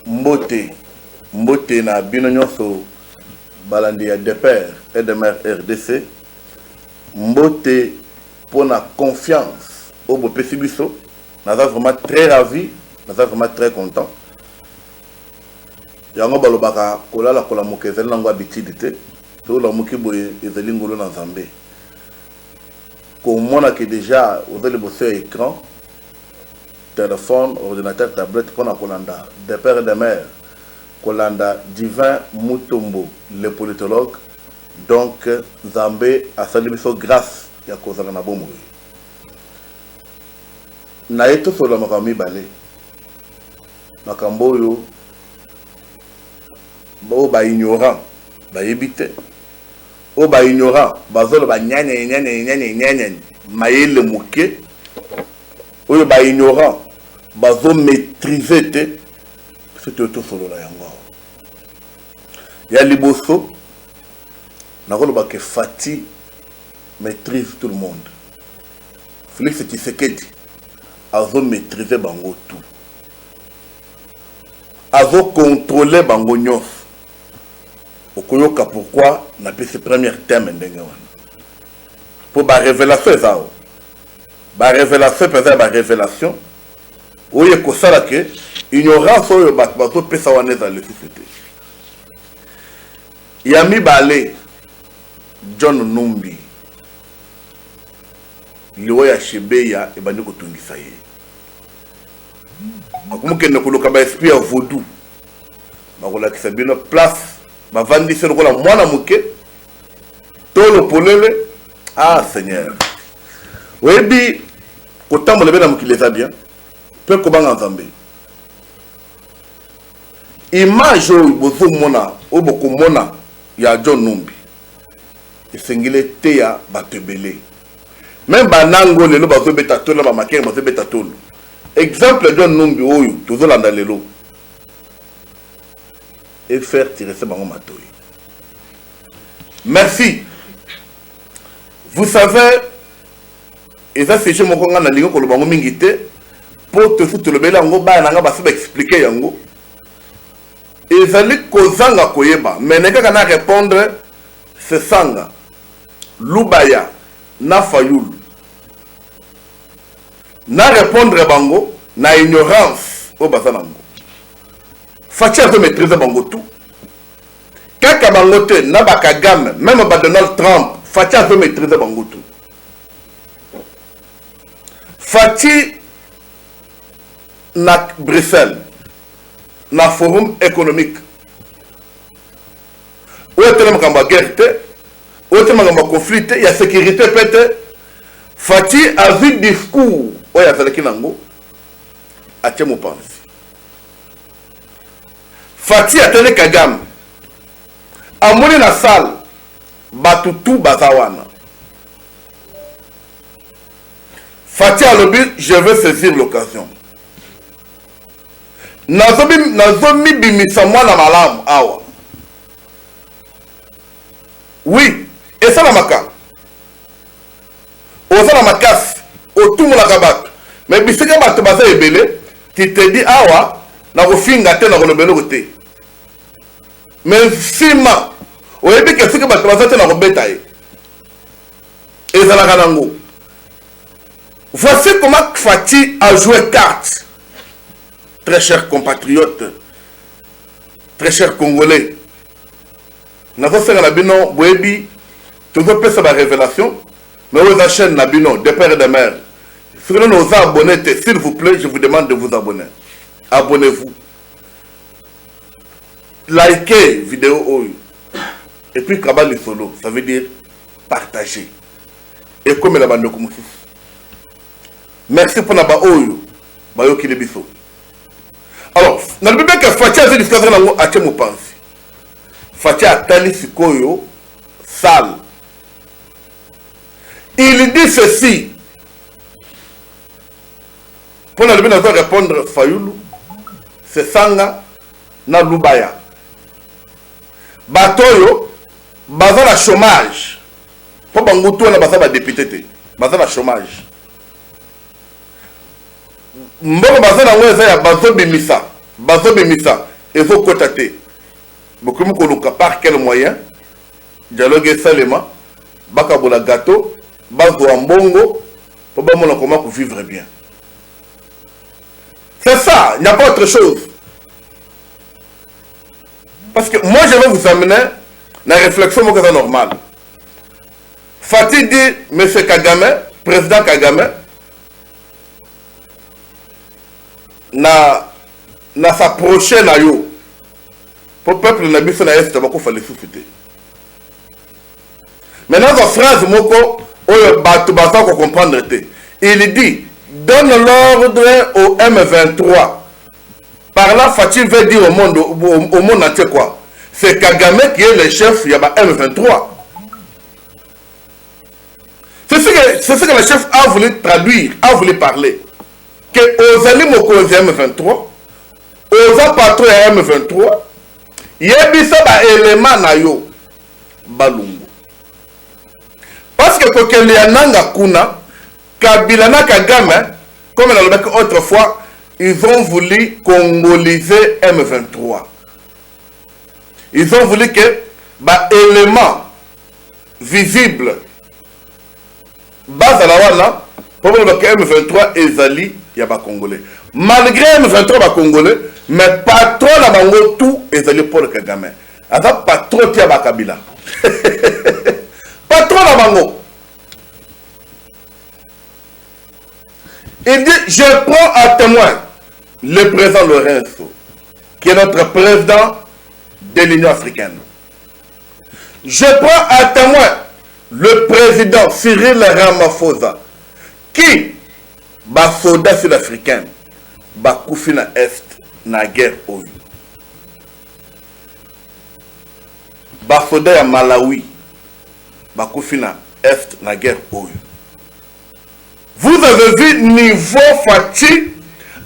Mbote na bino nyonso balandi ya DPR et de mer RDC. Mbote pour la confiance au beau Pessibiso. Nous sommes vraiment très ravis, nous sommes vraiment très contents. Yango balobaka kolala kola mokezeli nango habitude to la mokiboye ezeli ngolo na Nzambe. Komona que déjà vous avez le bosseur écran, téléphone, ordinateur, tablette pour la kolanda. DPR de mer kolanda Divin Mutombo, le politologue. Donc Nzambe a sali biso grâce ya kozala na bomoi. Na eto solo makami bale. Makambo yo ba ignorant, ba yebite. O ba ignorant, bazolo ba nyanya mayele muke. O ba ignorant, bazo maîtriser te. C'était tout solo la yango. Ya liboso nakoloba que Fati maîtrise tout le monde. Félix Tshisekedi azo maîtriser bango tout. Azo contrôler bango nyos. Okoyoka pourquoi na pesi premier thème ndenge wana. Pour ba révélation ezao. Ba révélation peut-être ba révélation. Oye ko sala que ignorance oyo bato pesa wana dans le société. Yami balé John Numbi liwo ya Shebeya ebandi kotungisa ye akumukende kuluka ba esprit ya voodoo bakolakisa bino place bavandisi lokola mwana muke tolo polele. Ah Seigneur webi kotambola bena mukile eza bien pe kobanga Nzambe image oyo bozomona oyo bokomona ya John Numbi esengile te ya batebele même banango lelo bazobeta tolo ba makere bazobeta tolo. Exemple John Numbi oyo tozolanda lelo et faire tirer ce bango matoyi. Merci. Vous savez et ça c'est chez mon konga na lingo ko lobango mingi te pour te foutre le bela ngo ba nanga ba se expliquer yango ezali kozanga koyeba mais neka na répondre c'est sanga Lubaya na Fayulu na répondre bango na ignorance au bazanango. Fati a maîtriser bango tout. Kaka bango te na bakagame même ba Donald Trump Fati a maîtriser bango tout. Fati na Bruxelles na forum économique où est le makamba guerre te autre makamba conflit il y a sécurité peut-être. Fati a vu discours où il y a zalaki nango a temo pense. Fati a tele Kagame a moni na salle batutu bazawana. Fati a le but je veux saisir l'occasion. Nazomi bimisa mwana malamu awa. Oui, et ça la maka. Oza la makas, au tout mon akabat. Mais bisika bato baza ebele, tu te dis awa na kofinga te na kolobelo kote. Mais sima, oyebi ke sika bato baza te na kobeta ye. Ezalaka nango. Voici comment Fati a joué carte. Très chers compatriotes, très chers Congolais, nous avons fait la bino, Boebi, tu veux faire sa révélation, mais vous achetez la bino, des pères et des mères. Si vous nous abonnez, s'il vous plaît, je vous demande de vous abonner. Abonnez-vous. Likez la vidéo. Et puis, Kabali Solo, ça veut dire partager. Et comme la bande de Koumoussous. Merci pour la baoyo, bayo kilebiso. Alors, dans le Bible que Fati a dit que Fati a été mon pense. Fati a tali sikoyo sale. Il dit ceci. Pour le Bible de répondre Fayulu, c'est Sanga na Lubaya. Batoyo, baza la chômage. Pour bangutu na baza ba député, baza la chômage. mboko baza nango eza ya bazo bimisa bazo bimisa ezo kotate bokomi koluka par quel moyen dialogue salema bakabola gâteau bazwa mbongo pour bamona comment vivre bien. C'est ça, il n'y a pas autre chose. Parce que moi je vais vous amener la réflexion normale. Fatih dit M. Kagame, président Kagame, na s'approcher na yo pour le peuple na biso na est tabako fallait souffler. Maintenant la phrase moko oyo batu bata ko comprendre te. Il dit donne l'ordre au M23. Par là Fatih veut dire au monde entier quoi? C'est Kagame qui est le chef il y a M23. C'est ce que le chef a voulu traduire, a voulu parler. Que aux alliés moko M23, aux patron M23, yebisa ba élément na yo balungu. Parce que kokele yananga kuna Kabila na Kagame, comme on l'a dit autrefois, ils ont voulu congoliser M23. Ils ont voulu que ba élément visible base à la wana pour que M23 ezali ya ba Congolais. Malgré M23 ba Congolais, mais patron la bango tout ezali Paul Kagame. Asa patron tia ba Kabila. Patron la bango. Il dit je prends à témoin le président Lorenzo qui est notre président de l'Union africaine. Je prends à témoin le président Cyril Ramaphosa qui ba soldat sud-africain ba koufi na est na guerre oyo ba soldat ya Malawi ba koufi na est na guerre oyo. Vous avez vu niveau Fatih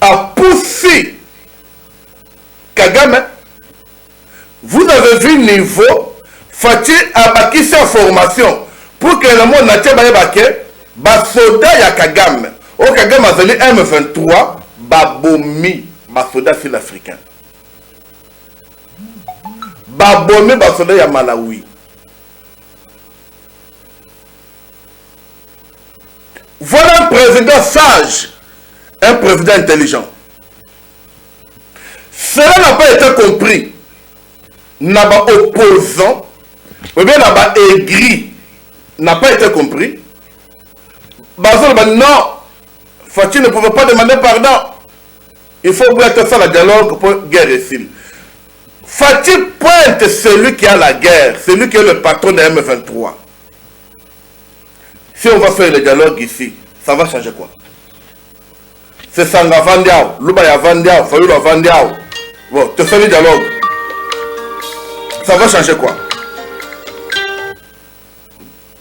a poussé Kagame. Vous avez vu niveau Fatih a bâti sa formation pour que le monde n'ait pas ba soldat ya Kagame. Au Kagame a zali M23 babomi ba soldat sud-africain. Babomi ba soldat ya Malawi. Voilà un président sage, un président intelligent. Cela n'a pas été compris. N'a pas opposant, ou bien n'a pas aigri, n'a pas été compris. Non, Fatih ne pouvait pas demander pardon. Il faut mettre ça le dialogue pour guerre ici. Fatih pointe celui qui a la guerre, celui qui est le patron de M23. Si on va faire le dialogue ici, ça va changer quoi? C'est Sanga Vandiao, Lubaya Vandiao, Fayula Vandiao. Bon, tu fais le dialogue. Ça va changer quoi?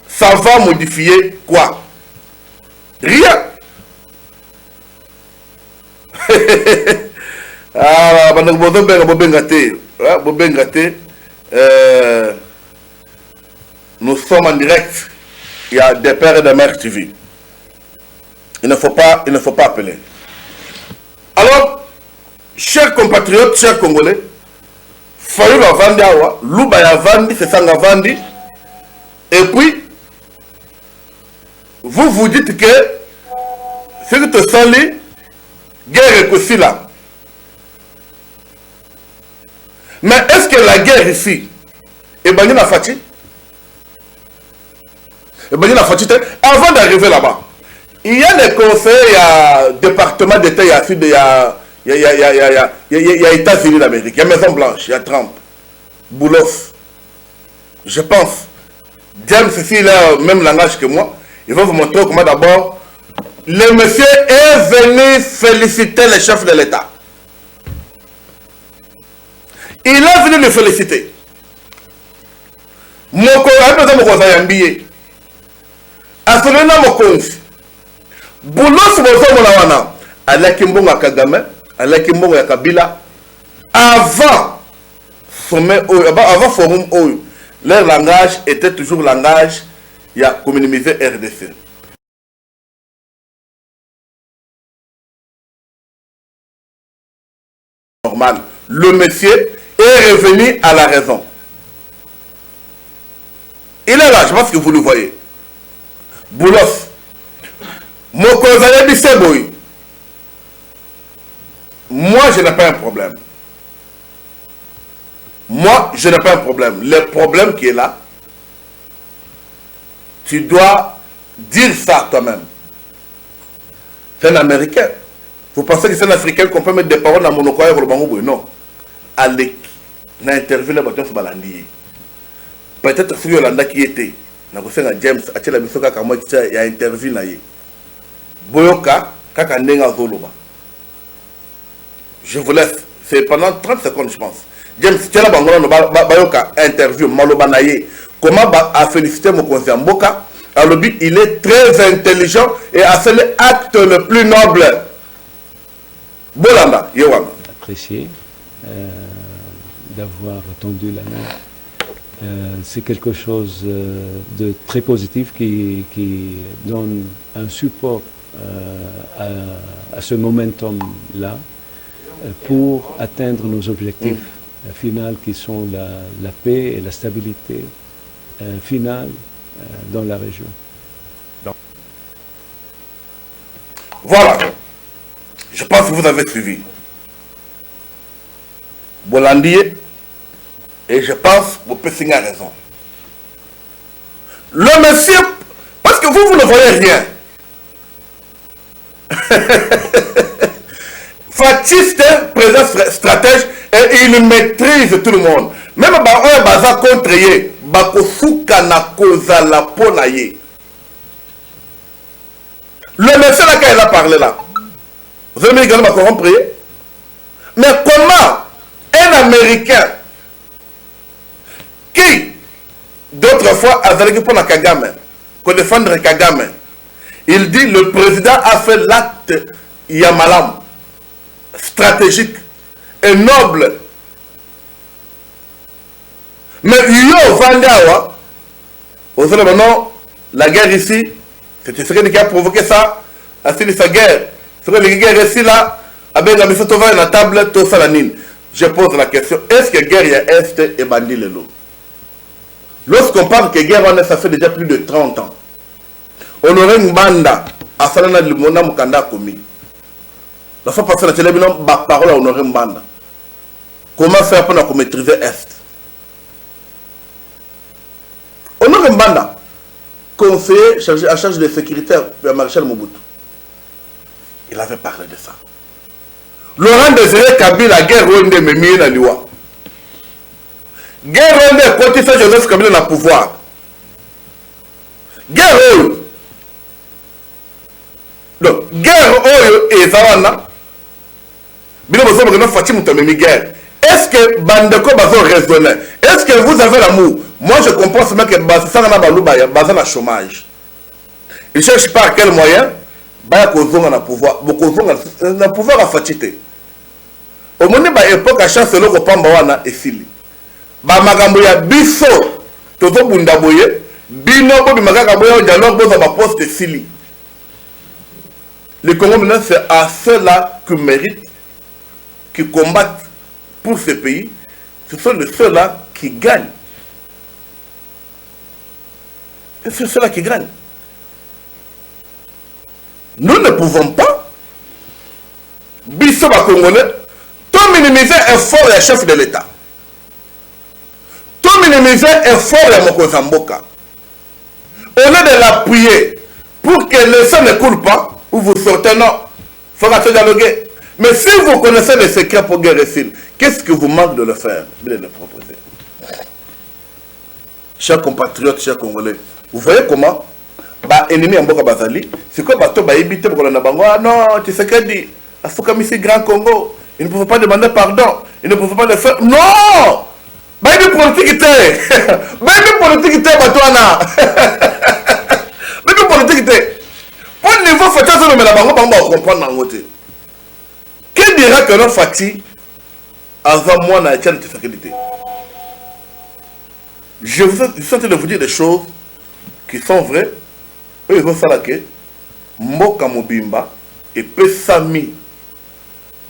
Ça va modifier quoi? Rien. Ah, nous sommes en direct. Il y a des pères et des mères TV. Il ne faut pas appeler. Alors, chers compatriotes, chers Congolais, Fayulu Vandi Awa, Lubaya Vandi, c'est Sanga Vandi. Et puis, vous vous dites que ce que tu sali, guerre est aussi là. Mais est-ce que la guerre ici est bannie la Fatih? Avant d'arriver là-bas, il y a des conseils, il y a département d'État, il y a Sud, il y a États-Unis d'Amérique, il y a Maison Blanche, il y a Trump, Boulos. Je pense, James, s'il a le même langage que moi, il va vous montrer comment d'abord, le monsieur est venu féliciter le chef de l'État. Il est venu le féliciter. Moko, Asolena mokonzi Boulos bozo mona wana alaki mbongo ya Kagame alaki mbongo ya Kabila avant sommet avant forum oyo leur langage était toujours langage ya communauté RDC. normal. Le monsieur est revenu à la raison. Il est là, je pense que vous le voyez. Boulos. Mokozaya Bisseboy. Moi, je n'ai pas un problème. Moi, je n'ai pas un problème. Le problème qui est là, tu dois dire ça toi-même. C'est un Américain. Vous pensez que c'est un Africain qu'on peut mettre des paroles dans mon okoye pour le bangou? Non. Alek, n'a interviewé le bâton sur Balandi. Peut-être que Yolanda qui était, n'a pas James, a tiré la mission quand moi qui a interviewé naïe. Boyoka, kaka nenga zoloba. Je vous laisse. C'est pendant 30 secondes, je pense. James, tu as la Boyoka interview Maloba naïe. Comment a félicité mon conseiller Mboka? Alors, il est très intelligent et a fait l'acte le plus noble. Bolanda, Yewan. Apprécié d'avoir tendu la main. C'est quelque chose de très positif qui donne un support à ce momentum-là pour atteindre nos objectifs finaux qui sont la paix et la stabilité finale dans la région. Voilà. Je pense que vous avez suivi. Bolandier, et je pense que Pessing a raison. Le monsieur, parce que vous ne voyez rien. Fatiste, président stratège, et il maîtrise tout le monde. Même un bazar contre lui, Bakosuka na koza la ponaye. Le monsieur là, quand il a parlé là, vous avez également compris. Mais comment un Américain qui, d'autres fois, a vécu pour la Kagame, pour défendre Kagame, il dit le président a fait l'acte Yamalam, stratégique et noble. Mais yo Vandawa, vous savez maintenant, la guerre ici, c'est ce qui a provoqué ça, à sa guerre. C'est que la guerre ici là, avec la mission Tova la table, tout ça la nine. Je pose la question, est-ce que guerre y a Est et Bandi Lelo? Lorsqu'on parle que guerre, ça fait déjà plus de 30 ans. On aurait une bande à Salana Limona Mukanda Komi. La fois passée, la télévision, ma parole à honorer une bande. Comment faire pour maîtriser Est? Honoré Mbanda, conseiller chargé à charge de sécurité de Maréchal Mobutu. Il avait parlé de ça. Laurent Désiré Kabila, la guerre Rwanda, mais mis dans l'Iwa. Guerre Rwanda, côté ça, Joseph Kabila n'a pouvoir. Guerre Rwanda. Donc, guerre Rwanda et Zawana. Bilo Bozo Bagano Fatim Tamemi guerre. Est-ce que Bandeko Bazo raisonne? Est-ce que vous avez l'amour? Moi, je comprends seulement que Basana Balouba, Bazan a chômage. Il ne cherche pas à quel moyen. Baya Kozonga na pouvoir. Bokozonga na pouvoir à fatité. Au moment de l'époque, à chance, le Kopamba wana et Sili. Ba Magamboya Bisso, Toto Bundaboye, Bino Bobi Magaboya, dialogue dans ma poste Sili. Le Congo maintenant, c'est à ceux-là qui méritent, qui combattent pour ce pays. Ce sont ceux-là qui gagnent. Et c'est ceux-là qui gagnent. Nous ne pouvons pas, Bisso Congolais, tout minimiser l'effort des chefs de l'État. Tout minimiser l'effort de Mokozamboka. Au lieu de l'appuyer pour que le sang ne coule pas, ou vous sortez, non, il faut dialoguer. Mais si vous connaissez les secrets pour guerre ici, qu'est-ce que vous manque de le faire, de le proposer? Chers compatriotes, chers Congolais, vous voyez comment ennemi en Mboka Bazali, c'est quoi bateau éviter pour qu'on a non, tu sais qu'elle dit, il faut comme ici Grand Congo, il ne pouvait pas demander pardon, il ne pouvait pas le faire. Non! Baïbi politique était! Baïbi politique était, Batouana! Baïbi politique était! Pour le niveau Fatih, ça me la bango, on va comprendre en côté. Qui dira que notre Fatih, avant moi, n'a été de sécurité? Je suis en train de vous dire des choses qui sont vraies. Eux, ils vont faire que Mboka Mobimba et Pesami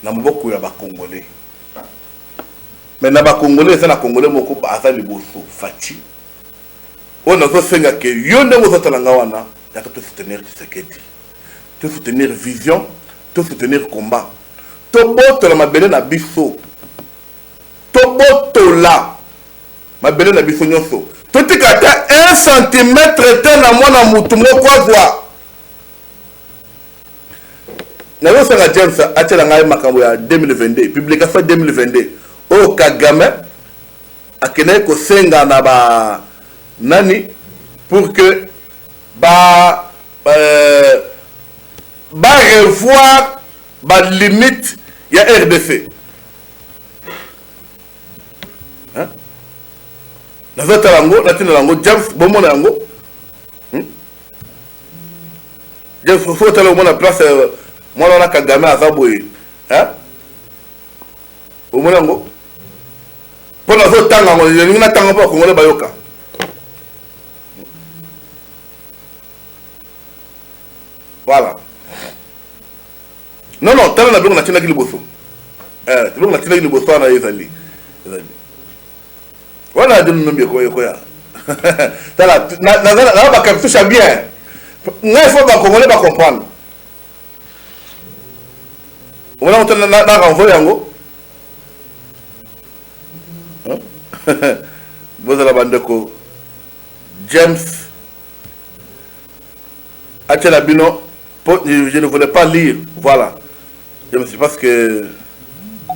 na Mboka ya ba Congolais. Mais na ba Congolais, c'est na Congolais moko baza liboso Fati. On a besoin que yonde mo zotalanga wana ya to soutenir Tshisekedi. To soutenir vision, to soutenir combat. To botola mabele na biso. To botola mabele na biso nyonso. To tikata 1 cm te na mwana mutu moko azwa. Na yo sanga James atela ngai makambo ya 2022, publication 2022. O Kagame akene ko senga na ba nani pour que revoir ba limite ya RDC. Hein? Na zata lango, na tina lango James bomo na lango. James faut tala au na place moi na Kagame azaboye. Hein? Au moins lango. Pour la zone tanga ngo ni na tanga pa Congolais bayoka. Voilà. Non, non, t'as la blonde na tina ki liboso. Tu blonde na tina ki liboso na ezali. Voilà, de nous bien quoi ya. T'as la na ba capture bien. Ngai faut ba Congolais ba comprendre. On a na renvoyer yango. Vous allez bandeko James Achelabino. Je ne voulais pas lire, voilà. Je me suis parce que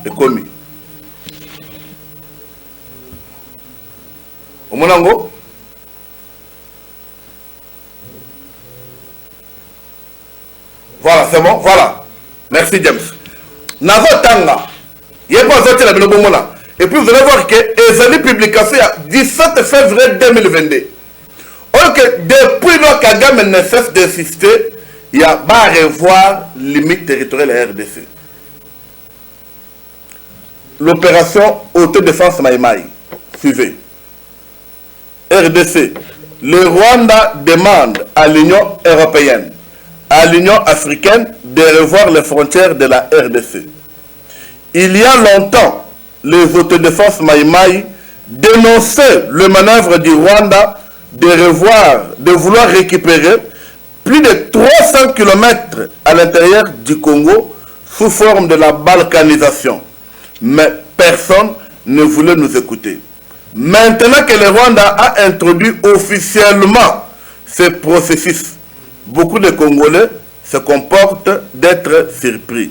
c'est commis. Au Monango, voilà, c'est bon, voilà. Merci James. Nazo Tanga, il n'y a pas de la Bilobomona. Et puis vous allez voir que les publication il y a 17 février 2022. Or que depuis le Kagame ne cesse d'insister, il y a pas revoir limite territoriale à RDC. L'opération autodéfense Maïmaï. Suivez. RDC. Le Rwanda demande à l'Union européenne, à l'Union africaine de revoir les frontières de la RDC. Il y a longtemps, les autodéfenses Maïmaï dénonçaient le manœuvre du Rwanda de vouloir récupérer plus de 300 km à l'intérieur du Congo sous forme de la balkanisation. Mais personne ne voulait nous écouter. Maintenant que le Rwanda a introduit officiellement ce processus, beaucoup de Congolais se comportent d'être surpris.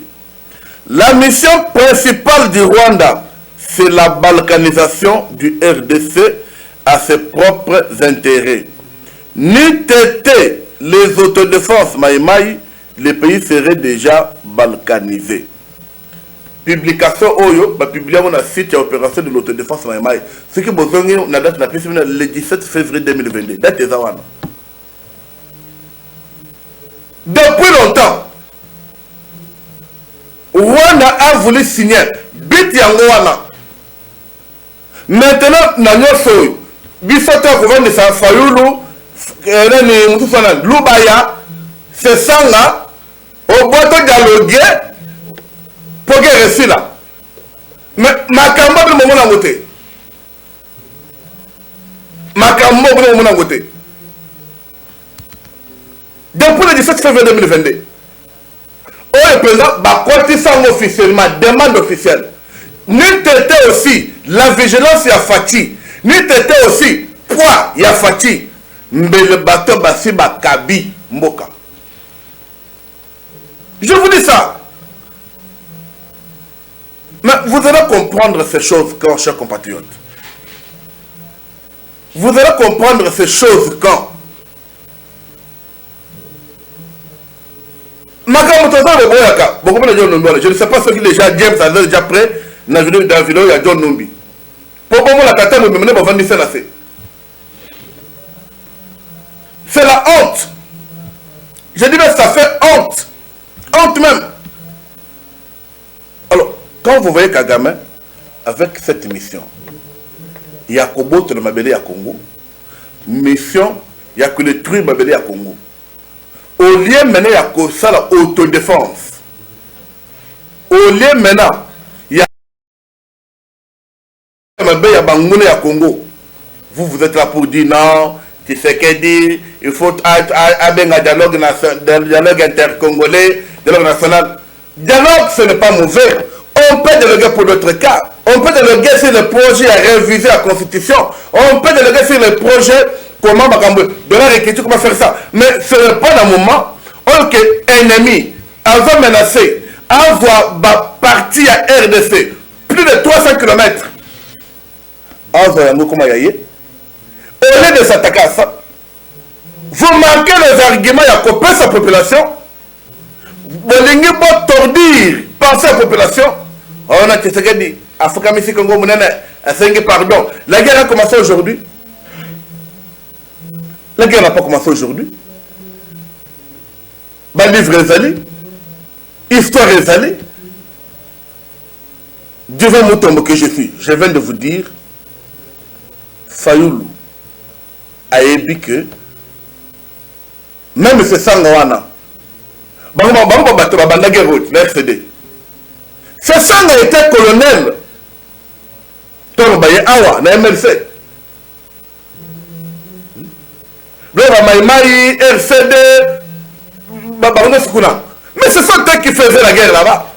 La mission principale du Rwanda, c'est la balkanisation du RDC à ses propres intérêts. N'eût été les autodéfenses Maïmaï, les pays seraient déjà balkanisés. Publication Oyo, publié sur le site de l'opération de l'autodéfense Maïmaï. Ce qui est besoin, la date le 17 février 2022. Date est Zawana. Depuis longtemps, Rwanda a voulu signer Bit Yangoana. Maintenant, Nanyoso, Bissota gouverne de Fayulu, Lubaya, c'est ça là, au boîte dialoguer pour que réussi là. Mais ma campagne de moment à voter. Ma campagne de moment à voter. Depuis le 17 février 2022, le président va continuer officiellement, demande officielle. N'eût été aussi la vigilance ya Fati, n'eût été aussi poids ya Fati, mais le bateau basi ba kabi mboka. Je vous dis ça. Mais vous allez comprendre ces choses quand, chers compatriotes. Vous allez comprendre ces choses quand. Je ne sais pas ce que les gens James a déjà prêt dans la vidéo il y a John Numbi. Pourquoi la tata me mener pour vendre ça? C'est la honte. Je dis mais ça fait honte. Honte même. Alors, quand vous voyez Kagame avec cette mission, il y a Kobo le Mabélé à Congo. Mission, il n'y a que le truc Mabélé à Congo. Au lieu maintenant, il y a que ça l'autodéfense. Au lieu maintenant, à Bangoune à Congo. Vous êtes là pour dire non, tu sais qu'elle dit, il faut avoir un dialogue intercongolais, dialogue national. Dialogue, ce n'est pas mauvais. On peut dialoguer pour d'autres cas. On peut dialoguer sur le projet à réviser la constitution. On peut dialoguer sur le projet, comment de la réécriture, comment faire ça. Mais ce n'est pas le moment où l'ennemi a menacé, avoir parti à RDC, plus de 300 km. Comment y est. Au lieu de s'attaquer à ça, vous manquez les arguments à couper sa population. Vous voulez pas tordir, penser à la population. On a dit, pardon. La guerre a commencé aujourd'hui. La guerre n'a pas commencé aujourd'hui. Le livre est allé. Histoire est allée. Devant mon tombe que je suis, je viens de vous dire, Fayoulou a dit que même ce Sangawana, ce sang a été colonel. Torbaye Awa, na MLC. RCD, mais ce sont eux qui faisaient la guerre là-bas.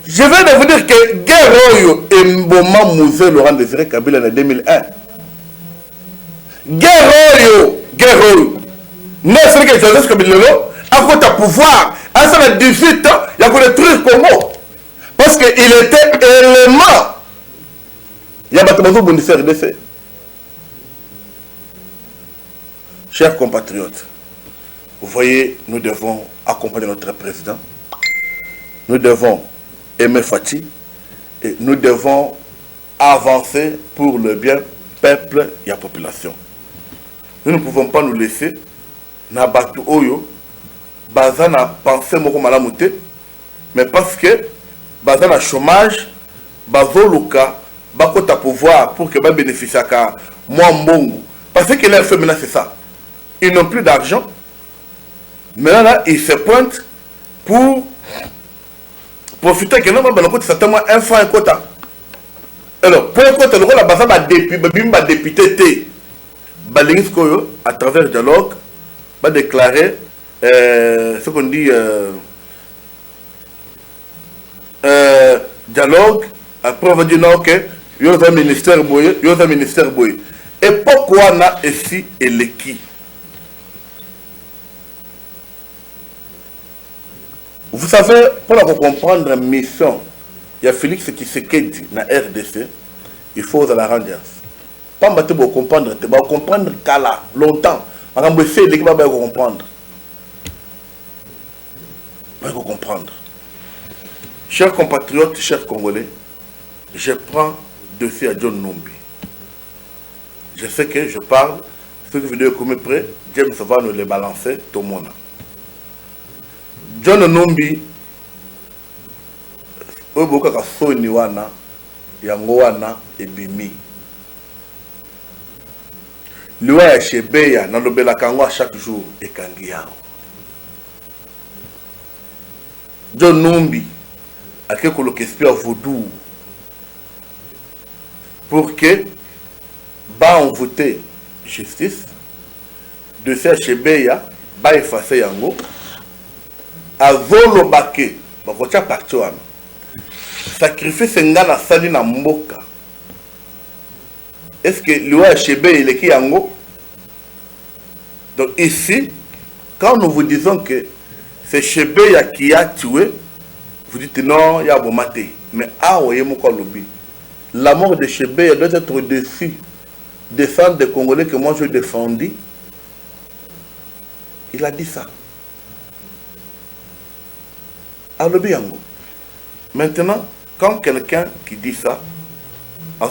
Je viens de vous dire que guerre Oyo et Mboma Mouzé Laurent Désiré Kabila en 2001. Guerre Oyo. Non, c'est que Joseph Kabila a fait un pouvoir. À 18 ans, il y a détruire Congo. Parce qu'il était élément. Il y a Batomazo Bondissé RDC. Chers compatriotes, vous voyez, nous devons accompagner notre président. Nous devons aimer Fati. Et nous devons avancer pour le bien peuple et la population. Nous ne pouvons pas nous laisser Nabatu Oyo Bazana pensée moko malamute, mais parce que Bazana chômage, Bazoluka, Bakota pouvoir pour que ba bénéficie à moi mbongo. Parce que leur fait maintenant c'est ça. Ils n'ont plus d'argent. Maintenant là, ils se pointent pour profiter que non, c'est tellement un franc quota. Alors, pour le quota, le rôle la base va député à travers le dialogue, va déclarer ce qu'on dit dialogue. Après on va dire non, ok, il y a un ministère boyé, il y a un ministère boyé. Et pourquoi on a ici et les qui? Vous savez, pour comprendre la mission, il y a Félix Tshisekedi dans la RDC, il faut la rendre. Pas pour comprendre, tu vas comprendre qu'à longtemps, on va essayer de comprendre. On va comprendre. Chers compatriotes, chers Congolais, je prends dossier à John Numbi. Je sais que je parle, ceux qui vidéo comme près, James va nous les balancer, tout le monde. John Numbi, Oboka Soni wana, Yangoana et Bimi. Loi ya Shebeya, Nalobela Kangwa chaque jour et Kangiao. John Numbi, a quelque l'esprit à vaudou pour que, on vote justice, de ce Shebeya, effacer Yango. Azolo bake bakocha parti wana sacrifice ngana sali na mboka. Est-ce que loi Chebe il est yango? Donc ici, quand nous vous disons que c'est Chebe qui a tué, vous dites non, il y a bon maté. Mais ah voyez mon lobby. La mort de Chebe doit être au-dessus des femmes des Congolais que moi je défendis. Il a dit ça. Maintenant, quand quelqu'un qui dit ça, il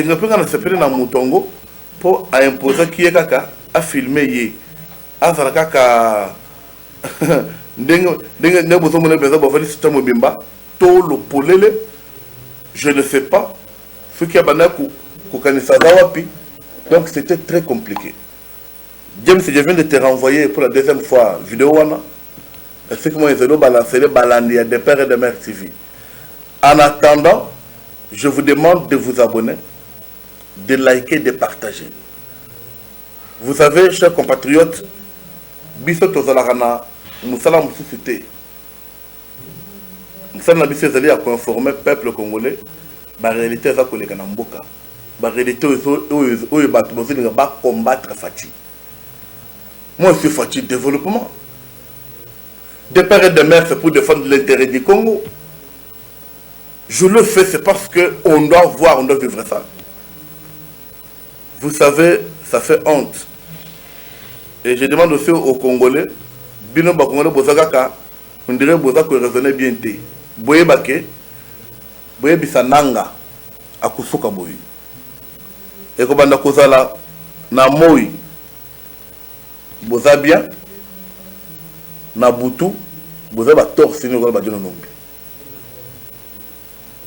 ne peut pas s'appeler dans Moutongo pour imposer qui est kaka à filmer à kaka je ne sais pas ce qui a donc c'était très compliqué. James, je viens de te renvoyer pour la deuxième fois vidéo wana. C'est que moi, ils ont balancé les balandi de Père et de Mère TV. En attendant, je vous demande de vous abonner, de liker, de partager. Vous savez, chers compatriotes, biso tozalakana musala mususuté. Musala biso ezali à informer peuple congolais ba réalité za koleka na mboka. Ba réalité oyo bato bozelinga ba combattre Faci. Moi je suis Faci développement. De père et de mère, c'est pour défendre l'intérêt du Congo. Je le fais, c'est parce qu'on doit voir, on doit vivre ça. Vous savez, ça fait honte. Et je demande aussi aux Congolais, bino ba Congolais bozakaka, on dirait bozaka raisonner bien té. Boye bake, boye bisananga akusuka boye. Et ko banda kozala na moi boza bien na butu boza ba torse ni ko ba dino nombi.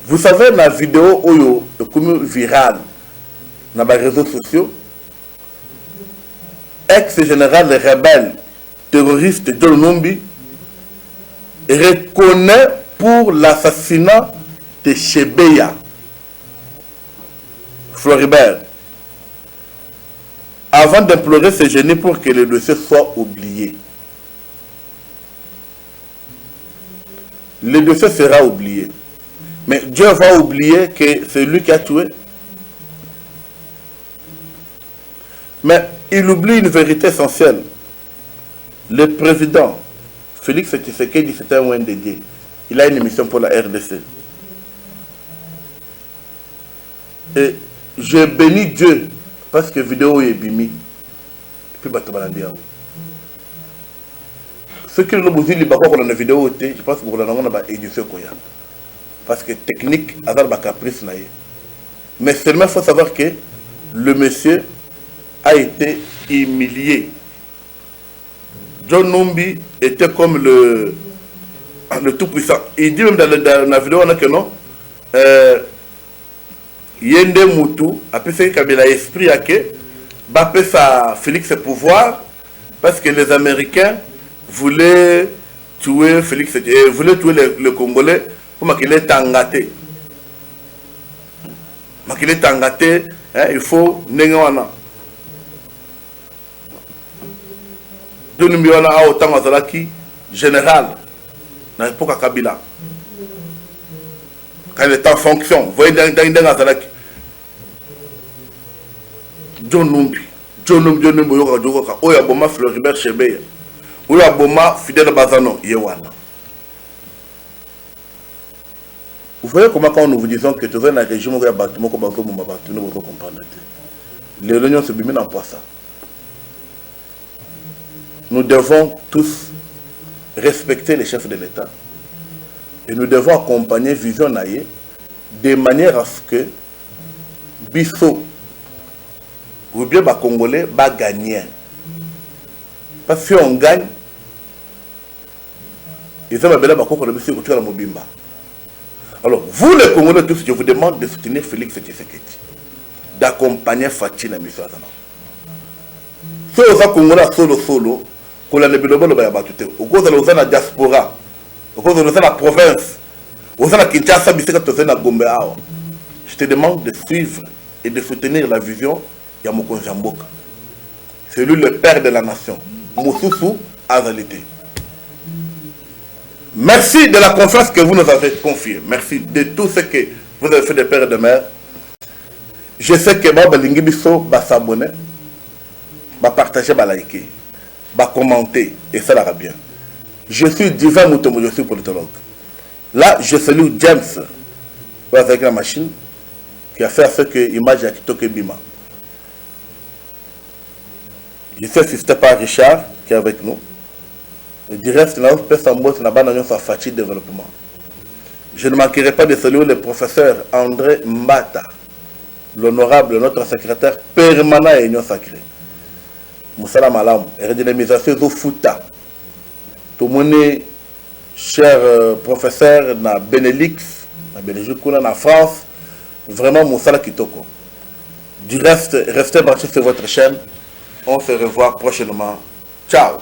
Vous savez, la vidéo oyo est comme virale dans les réseaux sociaux. Ex-général rebelle terroriste John Numbi reconnaît pour l'assassinat de Chebeya Floribert avant d'implorer ses génies pour que le dossier soit oublié. Le dossier sera oublié. Mais Dieu va oublier que c'est lui qui a tué. Mais il oublie une vérité essentielle. Le président Félix Tshisekedi, c'était un dédié. Il a une mission pour la RDC. Et je bénis Dieu parce que la vidéo est bimi. Et puis, ce qui nous dit, c'est que la vidéo est, je pense que nous avons édition. Parce que technique, il y a des caprices. Mais seulement il faut savoir que le monsieur a été humilié. John Numbi était comme le tout-puissant. Il dit même dans la vidéo que non, Yende Moutou a fait Kabila esprit à que Bappé sa Félix ses pouvoirs parce que les Américains voulaient tuer Félix, voulaient tuer le Congolais pour qu'il est tangaté. Qu'il est tangaté, il faut Nengawana. Donumbiwana a autant Azalaki général dans l'époque Kabila. Quand il est en fonction, vous voyez dans Azalaki. John Numbi, Oya Boma Floribert Chebeya, Oya Boma Fidel Bazano, Yewana. Vous voyez comment quand nous vous disons que tu es dans la région où il y a bâtiment comme un bâtiment, vous comprenez. Les réunions se biminent en poisson. Nous devons tous respecter les chefs de l'État. Et nous devons accompagner Vision Naye de manière à ce que Bisso ou bien les Congolais va gagner. Parce que si on gagne, ils ont la Mobimba. Alors, vous les Congolais tous, je vous demande de soutenir Félix Tshisekedi, d'accompagner Faci dans la mission. Si vous êtes Congolais solo, vous avez la diaspora, vous avez la province, vous avez la Kinshasa, je te demande de suivre et de soutenir la vision de Mokonzi Mboka. C'est lui le père de la nation. Moussousou Azalité. Merci de la confiance que vous nous avez confiée. Merci de tout ce que vous avez fait de père et de mère. Je sais que Baba Lingibiso va s'abonner, va partager, va liker, va commenter, et ça ira bien. Je suis Divin Moutomo, je suis politologue. Là, je salue James, avec la machine, qui a fait ce que l'image a quitté Bima. Je suis assisté par Richard, qui est avec nous. Du reste, je ne manquerai pas de saluer le professeur André Mbata, l'honorable, notre secrétaire permanent à l'Union Sacrée. Moussala Malam, redynamisation de Fouta. Tout le monde, cher professeur, na Benelux, na Belgique, na France, vraiment Moussala Kitoko. Du reste, restez branchés sur votre chaîne. On se revoit prochainement. Ciao.